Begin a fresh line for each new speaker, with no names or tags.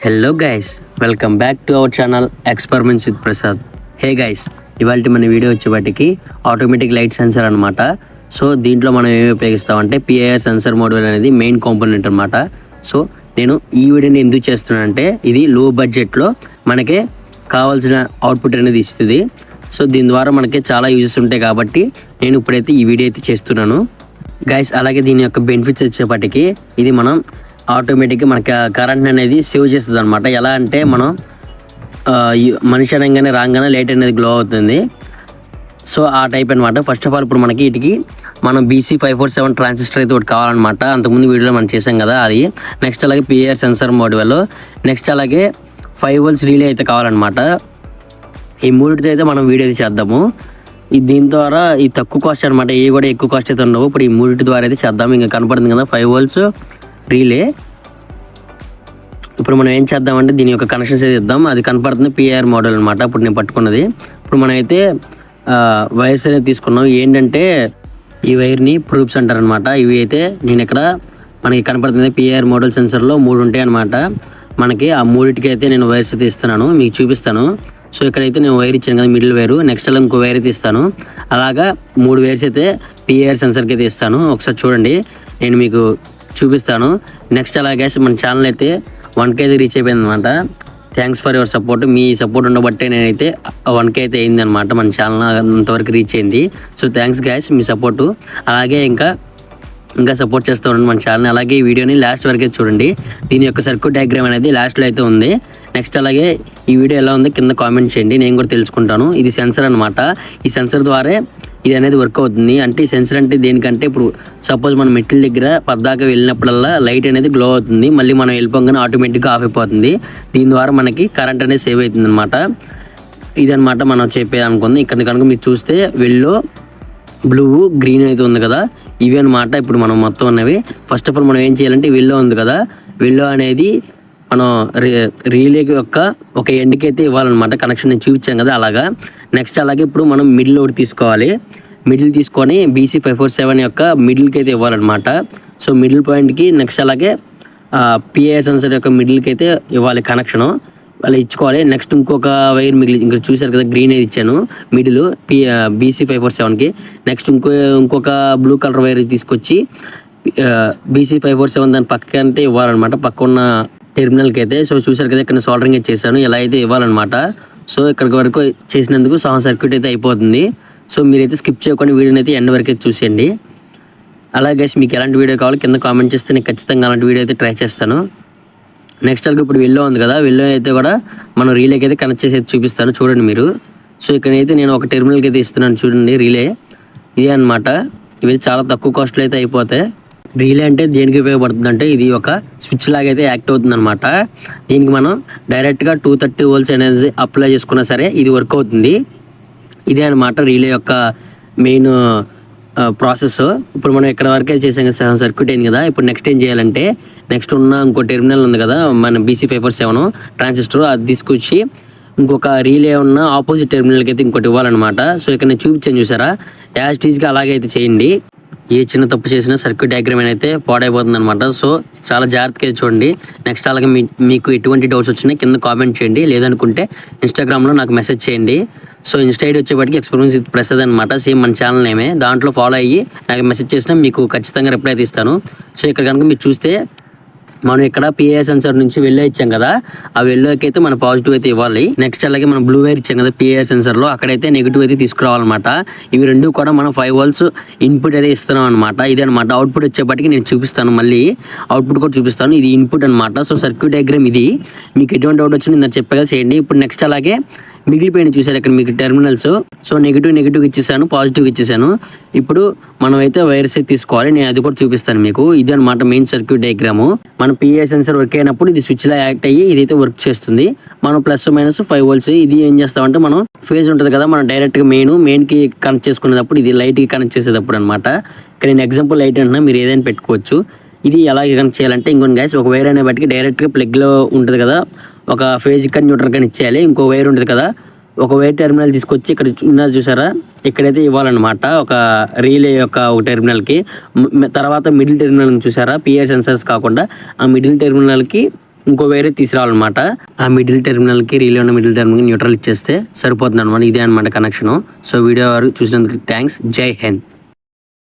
Hello guys, welcome back to our channel experiments with Prasad. Hey guys, ఇవాళ మన video వచ్చేవాటికి automatic light sensor అనమాట. So దీంట్లో మనం ఏమి ఉపయోగిస్తామంటే పిఐఆర్ సెన్సర్ మోడ్యూల్ అనేది మెయిన్ కాంపోనెంట్ అనమాట. సో నేను ఈ వీడియోని ఎందుకు చేస్తున్నానంటే ఇది లో బడ్జెట్లో మనకే కావాల్సిన అవుట్పుట్ అనేది ఇస్తుంది. సో దీని ద్వారా మనకి చాలా యూజెస్ ఉంటాయి కాబట్టి నేను ఇప్పుడైతే ఈ వీడియో అయితే చేస్తున్నాను గైస్. అలాగే దీని యొక్క బెనిఫిట్స్ వచ్చేప్పటికి ఇది మనం ఆటోమేటిక్గా మనకి కరెంట్ అనేది సేవ్ చేస్తుంది అనమాట. ఎలా అంటే మనం మనిషి అనగానే రాగానే లైట్ అనేది గ్లో అవుతుంది. సో ఆ టైప్ అనమాట. ఫస్ట్ ఆఫ్ ఆల్ ఇప్పుడు మనకి వీటికి మనం BC547 ట్రాన్సిస్టర్ అయితే ఒకటి కావాలన్నమాట. అంతకుముందు వీడియోలో మనం చేసాం కదా అది. నెక్స్ట్ అలాగే పిఐఆర్ సెన్సర్ మోడ్యూల్, నెక్స్ట్ అలాగే 5 volts రిలే అయితే కావాలన్నమాట. ఈ మూడితో అయితే మనం వీడియో అయితే చేద్దాము. దీని ద్వారా ఈ తక్కువ కాస్ట్ అనమాట, ఏ కూడా ఎక్కువ కాస్ట్ అయితే ఉండవు. ఇప్పుడు ఈ మూడింటి ద్వారా అయితే చేద్దాం. ఇంకా కనపడుతుంది కదా 5 volts రీలే. ఇప్పుడు మనం ఏం చేద్దామంటే దీని యొక్క కనెక్షన్స్ అయితే ఇద్దాం. అది కనపడుతుంది పిఐఆర్ మోడల్ అనమాట. ఇప్పుడు నేను పట్టుకున్నది. ఇప్పుడు మనం అయితే వైర్స్ అనేది తీసుకున్నాం. ఏంటంటే ఈ వైర్ని ప్రూఫ్స్ అంటారు అనమాట. ఇవి అయితే నేను ఇక్కడ మనకి కనపడుతుంది పిఐఆర్ మోడల్ సెన్సర్లో 3 ఉంటాయి అనమాట. మనకి ఆ మూడింటికి అయితే నేను వైర్స్ అయితే ఇస్తున్నాను, మీకు చూపిస్తాను. సో ఇక్కడైతే నేను వైర్ ఇచ్చాను కదా, మిడిల్ వైరు. నెక్స్ట్ అలా ఇంకో వైర్ అయితే ఇస్తాను. అలాగా 3 వైర్స్ అయితే పిఐఆర్ సెన్సర్కి అయితే ఇస్తాను. ఒకసారి చూడండి, నేను మీకు చూపిస్తాను. నెక్స్ట్ అలాగే మన ఛానల్ అయితే 1K రీచ్ అయిపోయింది అనమాట. Thanks for your support. Me support ఉండబట్టే నేనైతే 1K అయితే అయింది అనమాట. మన ఛానల్ అంతవరకు రీచ్ అయింది. సో థ్యాంక్స్ గైస్ మీ సపోర్టు. అలాగే ఇంకా సపోర్ట్ చేస్తూ ఉండండి మన ఛానల్. అలాగే ఈ వీడియోని లాస్ట్ వరకు చూడండి. దీని యొక్క సర్క్యూట్ డయాగ్రామ్ అనేది లాస్ట్లో అయితే ఉంది. నెక్స్ట్ అలాగే ఈ వీడియో ఎలా ఉంది కింద కామెంట్ చేయండి, నేను కూడా తెలుసుకుంటాను. ఇది సెన్సర్ అనమాట. ఈ సెన్సర్ ద్వారా ఇది అనేది వర్క్ అవుతుంది. అంటే ఈ సెన్సర్ అంటే దేనికంటే ఇప్పుడు సపోజ్ మనం మెట్ల దగ్గర పద్దాకా వెళ్ళినప్పుడల్లా లైట్ అనేది గ్లో అవుతుంది. మళ్ళీ మనం వెళ్ళిపోగానే ఆటోమేటిక్గా ఆఫ్ అయిపోతుంది. దీని ద్వారా మనకి కరెంట్ అనేది సేవ్ అవుతుంది అనమాట. ఇదనమాట మనం చెప్పేది అనుకుంది. ఇక్కడ కనుక మీరు చూస్తే వెల్లో బ్లూ గ్రీన్ అయితే ఉంది కదా, ఇవి అనమాట ఇప్పుడు మనం మొత్తం ఉన్నవి. ఫస్ట్ ఆఫ్ ఆల్ మనం ఏం చేయాలంటే వెల్లో ఉంది కదా, వెల్లో అనేది మనం రీలే యొక్క ఒక ఎండ్కి అయితే ఇవ్వాలన్నమాట. కనెక్షన్ నేను చూపించాను కదా అలాగా. నెక్స్ట్ అలాగే ఇప్పుడు మనం మిడిల్ ఒకటి తీసుకోవాలి. మిడిల్ తీసుకొని BC547 యొక్క మిడిల్కి అయితే ఇవ్వాలన్నమాట. సో మిడిల్ పాయింట్కి నెక్స్ట్ అలాగే పిఐఆర్ సెన్సర్ యొక్క మిడిల్కి అయితే ఇవ్వాలి కనెక్షను, అలా ఇచ్చుకోవాలి. నెక్స్ట్ ఇంకొక వైర్ మిగిలి ఇంకా చూసారు కదా గ్రీన్ అయితే ఇచ్చాను మిడిల్ BC547కి. నెక్స్ట్ ఇంకొక బ్లూ కలర్ వైర్ తీసుకొచ్చి BC547 దాని పక్కకి అంటే ఇవ్వాలన్నమాట, పక్క ఉన్న టెర్మినల్కి అయితే. సో చూసారు కదా ఇక్కడ సోల్డరింగ్ అయితే చేశాను, ఇలా అయితే ఇవ్వాలన్నమాట. సో ఇక్కడికి వరకు చేసినందుకు సర్క్యూట్ అయితే అయిపోతుంది. సో మీరైతే స్కిప్ చేయకుండా వీడియోని అయితే ఎండ్ వరకు అయితే చూసేయండి. అలాగే మీకు ఎలాంటి వీడియో కావాలో కింద కామెంట్ చేస్తే నేను ఖచ్చితంగా అలాంటి వీడియో అయితే ట్రై చేస్తాను. నెక్స్ట్ అలాగే ఇప్పుడు వెల్లో ఉంది కదా, వెల్లో అయితే కూడా మనం రీలేకి అయితే కనెక్ట్ చేసి అయితే చూపిస్తాను చూడండి మీరు. సో ఇక్కడైతే నేను ఒక టెర్మినల్కి అయితే ఇస్తున్నాను చూడండి రీలే. ఇదే అనమాట. ఇవి చాలా తక్కువ కాస్ట్లో అయితే అయిపోతాయి. రీలే అంటే దేనికి ఉపయోగపడుతుంది అంటే ఇది ఒక స్విచ్ లాగా అయితే యాక్ట్ అవుతుంది అనమాట. దీనికి మనం డైరెక్ట్గా 230 volts అనేది అప్లై చేసుకున్నా సరే ఇది వర్క్ అవుతుంది. ఇదే అనమాట రీలే యొక్క మెయిన్ ప్రాసెస్. ఇప్పుడు మనం ఇక్కడ వరకే చేసాం కదా, సర్క్యూట్ అయింది కదా. ఇప్పుడు నెక్స్ట్ ఏం చేయాలంటే నెక్స్ట్ ఉన్న ఇంకో టెర్మినల్ ఉంది కదా మన BC547 ట్రాన్సిస్టర్, అది తీసుకొచ్చి ఇంకొక రీలే ఉన్న ఆపోజిట్ టెర్మినల్కి అయితే ఇంకోటి ఇవ్వాలన్నమాట. సో ఇక్కడ నేను చూపించాను చూసారా, యాజ్ టీజ్గా అలాగే అయితే చేయండి. ఏ చిన్న తప్పు చేసినా సర్క్యూట్ డయాగ్రామ్ అయితే పాడైపోతుంది అనమాట. సో చాలా జాగ్రత్తగా చూడండి. నెక్స్ట్ అలాగే మీకు ఎటువంటి డౌట్స్ వచ్చినా కింద కామెంట్ చేయండి, లేదనుకుంటే ఇన్స్టాగ్రామ్లో నాకు మెసేజ్ చేయండి. సో ఇన్స్టా ఐడి వచ్చేప్పటికి ఎక్స్పెరిమెంట్స్ విత్ ప్రసాద్ అనమాట, సేమ్ మన ఛానల్ నేమే. దాంట్లో ఫాలో అయ్యి నాకు మెసేజ్ చేసినా మీకు ఖచ్చితంగా రిప్లై ఇస్తాను. సో ఇక్కడ కనుక మీరు చూస్తే మనం ఇక్కడ పిఐఆర్ సెన్సర్ నుంచి వెల్లో ఇచ్చాం కదా, ఆ వెల్లోకి అయితే మన పాజిటివ్ అయితే ఇవ్వాలి. నెక్స్ట్ అలాగే మనం బ్లూ వైర్ ఇచ్చాం కదా పిఐఆర్ సెన్సర్లో, అక్కడైతే నెగిటివ్ అయితే తీసుకురావాలన్నమాట. ఇవి రెండు కూడా మనం 5 volts ఇన్పుట్ అయితే ఇస్తున్నాం అనమాట. ఇదే అనమాట అవుట్పుట్ వచ్చేప్పటికి నేను చూపిస్తాను, మళ్ళీ అవుట్పుట్ కూడా చూపిస్తాను. ఇది ఇన్పుట్ అనమాట. సో సర్క్యూట్ డయాగ్రామ్ ఇది. మీకు ఎటువంటి డౌట్ వచ్చింది నేను చెప్పగా చేయండి. ఇప్పుడు నెక్స్ట్ అలాగే మిగిలిపోయిన చూసారు ఇక్కడ మీకు టెర్మినల్స్. సో నెగిటివ్ ఇచ్చేసాను, పాజిటివ్ ఇచ్చేసాను. ఇప్పుడు మనం అయితే వైర్స్ అయితే తీసుకోవాలి, నేను అది కూడా చూపిస్తాను మీకు. ఇది అనమాట మెయిన్ సర్క్యూట్ డయాగ్రాము. మన పిఐఆర్ సెన్సర్ వర్క్ అయినప్పుడు ఇది స్విచ్లా యాక్ట్ అయ్యి ఇదైతే వర్క్ చేస్తుంది. మనం +- 5 volts. ఇది ఏం చేస్తామంటే మనం ఫేజ్ ఉంటుంది కదా, మనం డైరెక్ట్గా మెయిన్కి కనెక్ట్ చేసుకునేటప్పుడు ఇది లైట్కి కనెక్ట్ చేసేటప్పుడు అనమాట. ఇక్కడ నేను ఎగ్జాంపుల్ లైట్ అంటున్నా, మీరు ఏదైనా పెట్టుకోవచ్చు. ఇది ఎలాగే కనెక్ట్ చేయాలంటే ఇంకొన్ని గ్యాస్ ఒక వైర్ అనే బట్టికి డైరెక్ట్గా ప్లగ్లో ఉంటుంది కదా, ఒక ఫేజ్ కానీ న్యూట్రల్ కానీ ఇచ్చేయాలి. ఇంకో వైర్ ఉంటుంది కదా, ఒక వైర్ టెర్మినల్ తీసుకొచ్చి ఇక్కడ ఉన్నది చూసారా, ఇక్కడైతే ఇవ్వాలన్నమాట ఒక రీలే యొక్క ఒక టెర్మినల్కి. తర్వాత మిడిల్ టెర్మినల్ చూసారా, పిఐఆర్ సెన్సర్స్ కాకుండా ఆ మిడిల్ టెర్మినల్కి ఇంకో వైర్ తీసుకురావాలన్నమాట. ఆ మిడిల్ టెర్మినల్కి రీలే ఉన్న మిడిల్ టెర్మినల్కి న్యూట్రల్ ఇచ్చేస్తే సరిపోతుంది అనమాట. ఇదే అనమాట కనెక్షన్. సో వీడియో చూసినందుకు థ్యాంక్స్. జై హింద్.